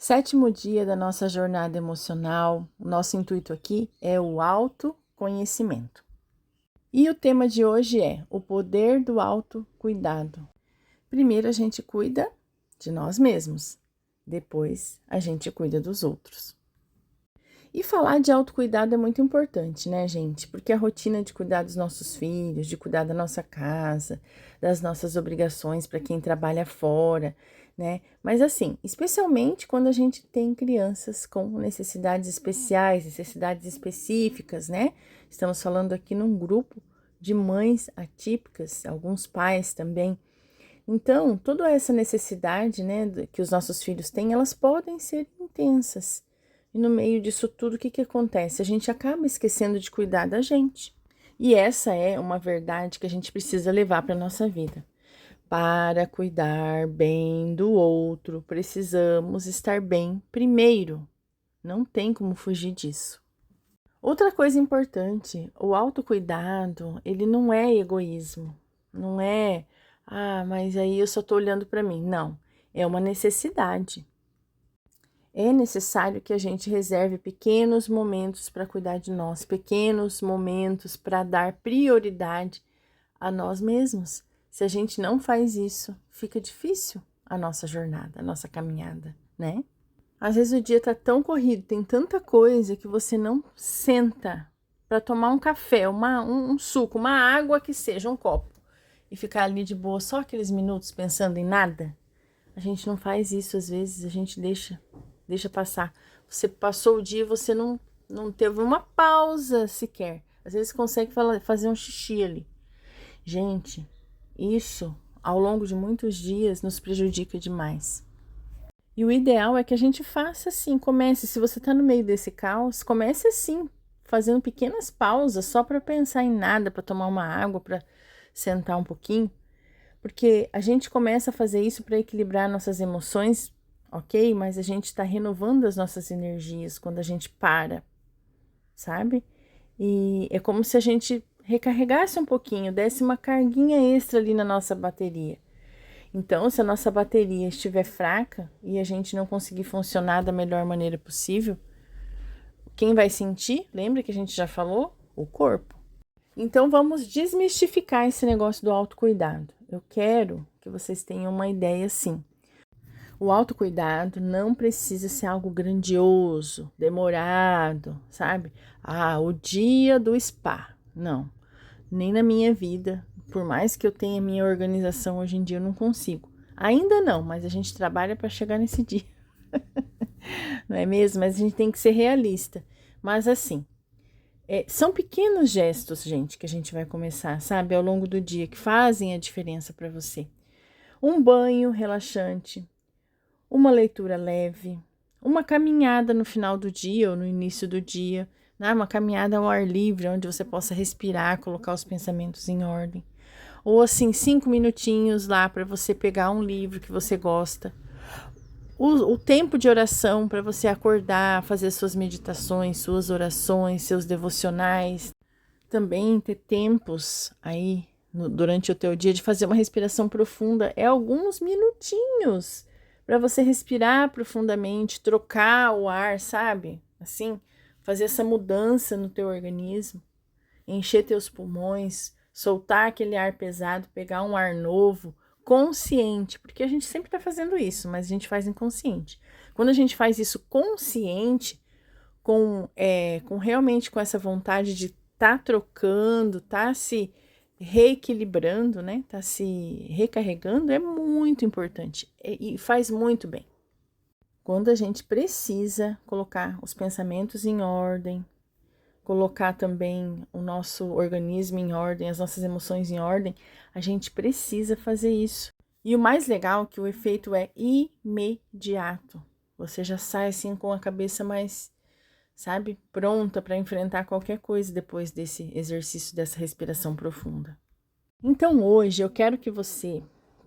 Sétimo dia da nossa jornada emocional. O nosso intuito aqui é o autoconhecimento. E o tema de hoje é o poder do autocuidado. Primeiro a gente cuida de nós mesmos, depois a gente cuida dos outros. E falar de autocuidado é muito importante, né, gente? Porque a rotina de cuidar dos nossos filhos, de cuidar da nossa casa, das nossas obrigações para quem trabalha fora, né? Mas assim, especialmente quando a gente tem crianças com necessidades especiais, necessidades específicas, né? Estamos falando aqui num grupo de mães atípicas, alguns pais também. Então, toda essa necessidade, né, que os nossos filhos têm, elas podem ser intensas. E no meio disso tudo, o que acontece? A gente acaba esquecendo de cuidar da gente. E essa é uma verdade que a gente precisa levar para a nossa vida. Para cuidar bem do outro, precisamos estar bem primeiro. Não tem como fugir disso. Outra coisa importante, o autocuidado, ele não é egoísmo. Não é, mas aí eu só estou olhando para mim. Não, é uma necessidade. É necessário que a gente reserve pequenos momentos para cuidar de nós, pequenos momentos para dar prioridade a nós mesmos. Se a gente não faz isso, fica difícil a nossa jornada, a nossa caminhada, né? Às vezes o dia tá tão corrido, tem tanta coisa que você não senta para tomar um café, um suco, uma água que seja, um copo, e ficar ali de boa só aqueles minutos pensando em nada. A gente não faz isso às vezes, a gente deixa passar. Você passou o dia e você não teve uma pausa sequer. Às vezes consegue fazer um xixi ali. Gente, isso ao longo de muitos dias nos prejudica demais. E o ideal é que a gente faça assim, comece, se você está no meio desse caos, comece assim, fazendo pequenas pausas só para pensar em nada, para tomar uma água, para sentar um pouquinho, porque a gente começa a fazer isso para equilibrar nossas emoções, ok? Mas a gente está renovando as nossas energias quando a gente para, sabe? E é como se a gente recarregasse um pouquinho, desse uma carguinha extra ali na nossa bateria. Então, se a nossa bateria estiver fraca e a gente não conseguir funcionar da melhor maneira possível, quem vai sentir? Lembra que a gente já falou? O corpo. Então, vamos desmistificar esse negócio do autocuidado. Eu quero que vocês tenham uma ideia assim. O autocuidado não precisa ser algo grandioso, demorado, sabe? O dia do spa. Não, nem na minha vida. Por mais que eu tenha minha organização hoje em dia, eu não consigo. Ainda não, mas a gente trabalha para chegar nesse dia. Não é mesmo? Mas a gente tem que ser realista. Mas assim, são pequenos gestos, gente, que a gente vai começar, sabe, ao longo do dia, que fazem a diferença para você. Um banho relaxante, uma leitura leve, uma caminhada no final do dia ou no início do dia, né? Uma caminhada ao ar livre, onde você possa respirar, colocar os pensamentos em ordem. Ou assim, 5 minutinhos lá para você pegar um livro que você gosta. O tempo de oração para você acordar, fazer suas meditações, suas orações, seus devocionais. Também ter tempos aí durante o teu dia de fazer uma respiração profunda. É alguns minutinhos para você respirar profundamente, trocar o ar, sabe? Assim, fazer essa mudança no teu organismo, encher teus pulmões, soltar aquele ar pesado, pegar um ar novo, consciente, porque a gente sempre está fazendo isso, mas a gente faz inconsciente. Quando a gente faz isso consciente, com realmente com essa vontade de tá trocando, tá se reequilibrando, né? Tá se recarregando, é muito importante e faz muito bem. Quando a gente precisa colocar os pensamentos em ordem, colocar também o nosso organismo em ordem, as nossas emoções em ordem, a gente precisa fazer isso. E o mais legal é que o efeito é imediato. Você já sai assim com a cabeça mais, sabe, pronta para enfrentar qualquer coisa depois desse exercício, dessa respiração profunda. Então hoje eu quero que você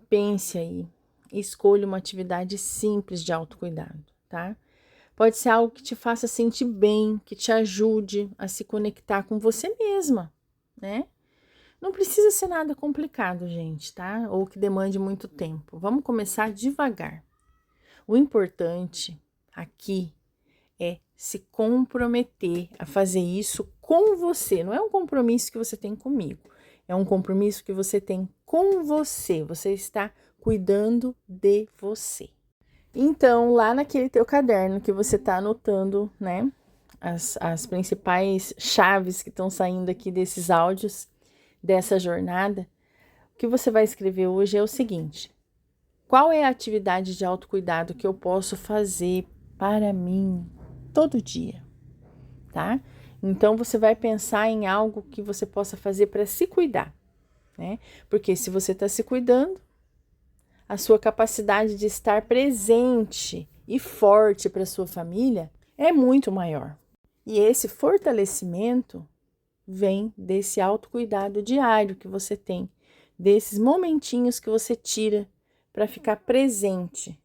pense aí e escolha uma atividade simples de autocuidado, tá? Pode ser algo que te faça sentir bem, que te ajude a se conectar com você mesma, né? Não precisa ser nada complicado, gente, tá? Ou que demande muito tempo. Vamos começar devagar. O importante aqui é se comprometer a fazer isso com você. Não é um compromisso que você tem comigo, é um compromisso que você tem com você. Você está cuidando de você. Então, lá naquele teu caderno que você está anotando, né, as principais chaves que estão saindo aqui desses áudios, dessa jornada, o que você vai escrever hoje é o seguinte: qual é a atividade de autocuidado que eu posso fazer para mim todo dia, tá? Então, você vai pensar em algo que você possa fazer para se cuidar, né? Porque se você está se cuidando, a sua capacidade de estar presente e forte para sua família é muito maior. E esse fortalecimento vem desse autocuidado diário que você tem, desses momentinhos que você tira para ficar presente,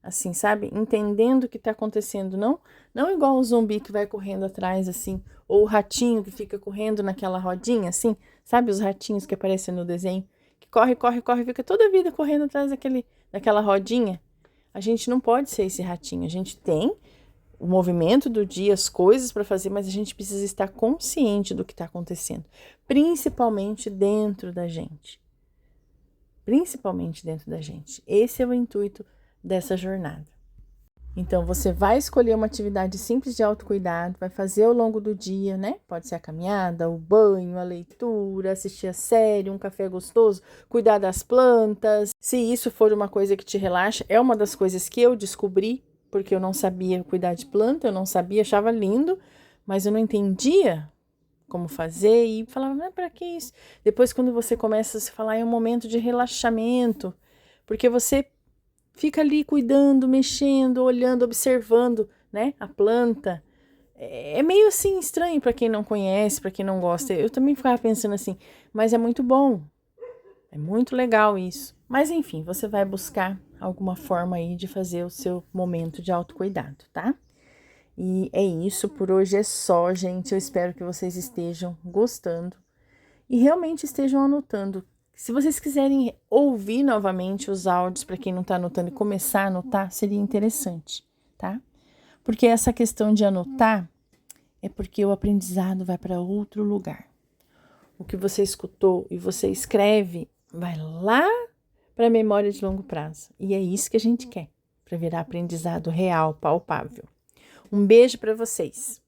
assim, sabe? Entendendo o que está acontecendo, não igual o zumbi que vai correndo atrás, assim, ou o ratinho que fica correndo naquela rodinha, assim, sabe? Os ratinhos que aparecem no desenho, que corre, fica toda a vida correndo atrás daquela rodinha. A gente não pode ser esse ratinho, a gente tem o movimento do dia, as coisas para fazer, mas a gente precisa estar consciente do que está acontecendo, principalmente dentro da gente. Principalmente dentro da gente. Esse é o intuito dessa jornada. Então, você vai escolher uma atividade simples de autocuidado, vai fazer ao longo do dia, né? Pode ser a caminhada, o banho, a leitura, assistir a série, um café gostoso, cuidar das plantas. Se isso for uma coisa que te relaxa, é uma das coisas que eu descobri, porque eu não sabia cuidar de planta, eu não sabia, achava lindo, mas eu não entendia como fazer e falava, mas para que isso? Depois, quando você começa a se falar, é um momento de relaxamento, porque você fica ali cuidando, mexendo, olhando, observando, né, a planta. É meio assim estranho para quem não conhece, para quem não gosta. Eu também ficava pensando assim, mas é muito bom. É muito legal isso. Mas enfim, você vai buscar alguma forma aí de fazer o seu momento de autocuidado, tá? E é isso, por hoje é só, gente. Eu espero que vocês estejam gostando e realmente estejam anotando. Se vocês quiserem ouvir novamente os áudios, para quem não está anotando, e começar a anotar, seria interessante, tá? Porque essa questão de anotar é porque o aprendizado vai para outro lugar. O que você escutou e você escreve vai lá para a memória de longo prazo. E é isso que a gente quer, para virar aprendizado real, palpável. Um beijo para vocês.